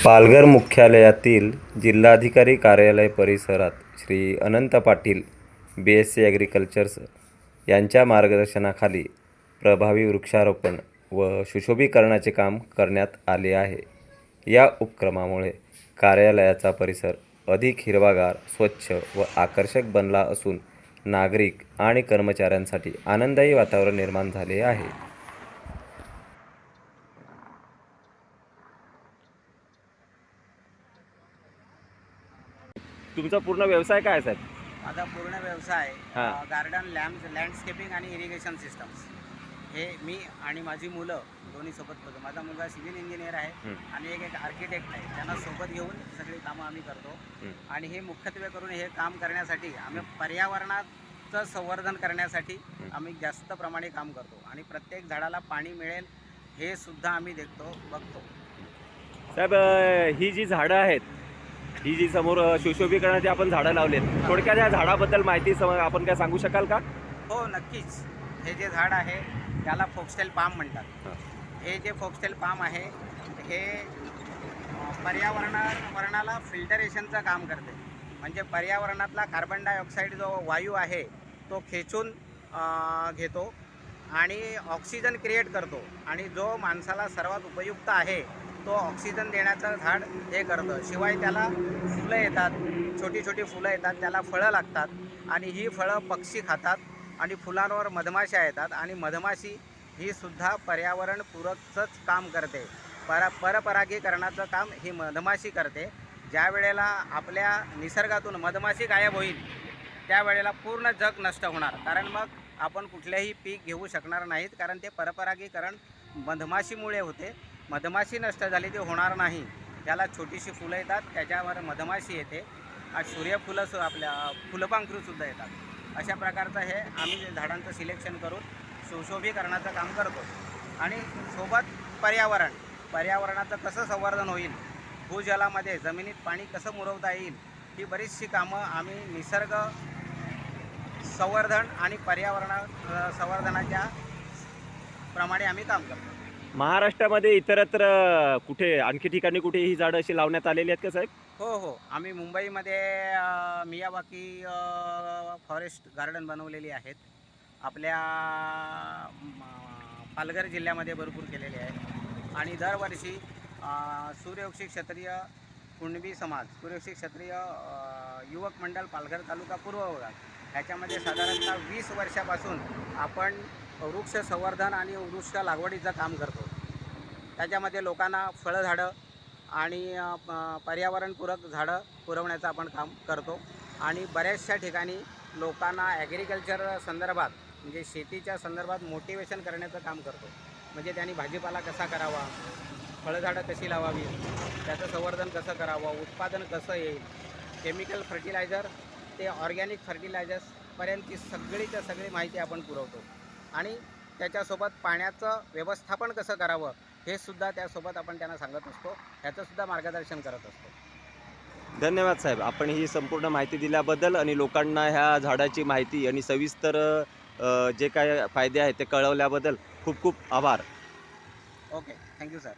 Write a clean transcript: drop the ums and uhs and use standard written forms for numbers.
पालघर मुख्यालयातील जिल्हाधिकारी कार्यालय परिसरात श्री अनंत पाटील BSc ॲग्रिकल्चर्स यांच्या मार्गदर्शनाखाली प्रभावी वृक्षारोपण व सुशोभीकरणाचे काम करण्यात आले आहे। या उपक्रमामुळे कार्यालयाचा परिसर अधिक हिरवागार, स्वच्छ व आकर्षक बनला असून नागरिक आणि कर्मचाऱ्यांसाठी आनंददायी वातावरण निर्माण झाले आहे। तुमचा पूर्ण व्यवसाय काय साहेब? माझा पूर्ण व्यवसाय हां. गार्डन लँडस्केपिंग आणि इरिगेशन सिस्टम्स हे मी आणि माझी मुलं दोन्ही सोबत करतो। माझा मुलगा सिव्हिल इंजिनियर आहे आणि एक आर्किटेक्ट आहे। त्यांना सोबत घेऊन सगळी कामं आम्ही करतो आणि हे मुख्यत्वे करून हे काम करण्यासाठी आम्ही पर्यावरणाचं संवर्धन करण्यासाठी आम्ही जास्त प्रमाणे काम करतो आणि प्रत्येक झाडाला पाणी मिळेल हे सुद्धा आम्ही बघतो। साहेब, ही जी झाडं आहेत, ही जी समोर सुशोभीकरणाची आपण झाडं लावलेत, थोडक्यात या झाडाबद्दल माहिती आपण काय सांगू शकाल का? हो, नक्कीच। हे जे झाड आहे त्याला फोक्सटेल पाम म्हणतात। हे जे फोक्सटेल पाम आहे हे पर्यावरणाला फिल्टरेशनचं काम करते। म्हणजे पर्यावरणातला कार्बन डायऑक्साईड जो वायू आहे तो खेचून घेतो आणि ऑक्सिजन क्रिएट करतो आणि जो माणसाला सर्वात उपयुक्त आहे तो ऑक्सिजन देण्याचं झाड हे करतं। शिवाय त्याला फुलं येतात, छोटी छोटी फुलं येतात, त्याला फळं लागतात आणि ही फळं पक्षी खातात आणि फुलांवर मधमाशा येतात आणि मधमाशी ही सुद्धा पर्यावरणपूरकचंच काम करते। परपरागीकरणाचं काम ही मधमाशी करते। ज्या वेळेला आपल्या निसर्गातून मधमाशी गायब होईल त्यावेळेला पूर्ण जग नष्ट होणार, कारण मग आपण कुठलेही पीक घेऊ शकणार नाहीत, कारण ते परपरागीकरण मधमाशीमुळे होते। मधमाशी नष्ट झाली ती होणार नाही। त्याला छोटीशी फुलं येतात, त्याच्यावर मधमाशी येते आणि सूर्यफुलं आपल्या फुलपाखरूसुद्धा येतात। अशा प्रकारचं हे आम्ही झाडांचं सिलेक्शन करून सुशोभीकरणाचं काम करतो आणि सोबत पर्यावरणाचं कसं संवर्धन होईल, भूजलामध्ये जमिनीत पाणी कसं मुरवता येईल, ही बरीचशी कामं आम्ही निसर्ग संवर्धन आणि पर्यावरण संवर्धनाच्या प्रमाणे आम्ही काम करतो। महाराष्ट्रामध्ये इतरत्र कुठे आणखी ठिकाणी कुठे ही झाडं अशी लावण्यात आलेली आहेत का साहेब? हो, आम्ही मुंबईमध्ये मियावाकी फॉरेस्ट गार्डन बनवलेली आहेत। आपल्या पालघर जिल्ह्यामध्ये भरपूर केलेले आहेत आणि दरवर्षी सूर्यवंशी क्षत्रिय कुणबी समाज, सूर्यवंशी क्षत्रिय युवक मंडळ पालघर तालुका पूर्व विभाग ह्याच्यामध्ये साधारणतः 20 वर्षापासून आपण वृक्ष संवर्धन आणि वृक्ष लागवडीचं काम करतो। त्याच्यामध्ये लोकांना फळझाडं आणि पर्यावरणपूरक झाडं पुरवण्याचं आपण काम करतो आणि बऱ्याचशा ठिकाणी लोकांना ॲग्रिकल्चर संदर्भात म्हणजे शेतीच्या संदर्भात मोटिवेशन करण्याचं काम करतो। म्हणजे त्यांनी भाजीपाला कसा करावा, फळझाडं कशी लावावी, त्याचं संवर्धन कसं करावं, उत्पादन कसं येईल, केमिकल फर्टिलायझर ते ऑर्गॅनिक फर्टिलायझर्सपर्यंतची सगळीच्या सगळी माहिती आपण पुरवतो आणि त्याच्यासोबत पाण्याचं व्यवस्थापन कसं करावं हे सुद्धा त्यासोबत आपण त्यांना सांगत असतो, ह्याचंसुद्धा मार्गदर्शन करत असतो। धन्यवाद साहेब, आपण ही संपूर्ण माहिती दिल्याबद्दल आणि लोकांना ह्या झाडाची माहिती आणि सविस्तर जे काय फायदे आहेत ते कळवल्याबद्दल खूप खूप आभार। Okay, thank you sir.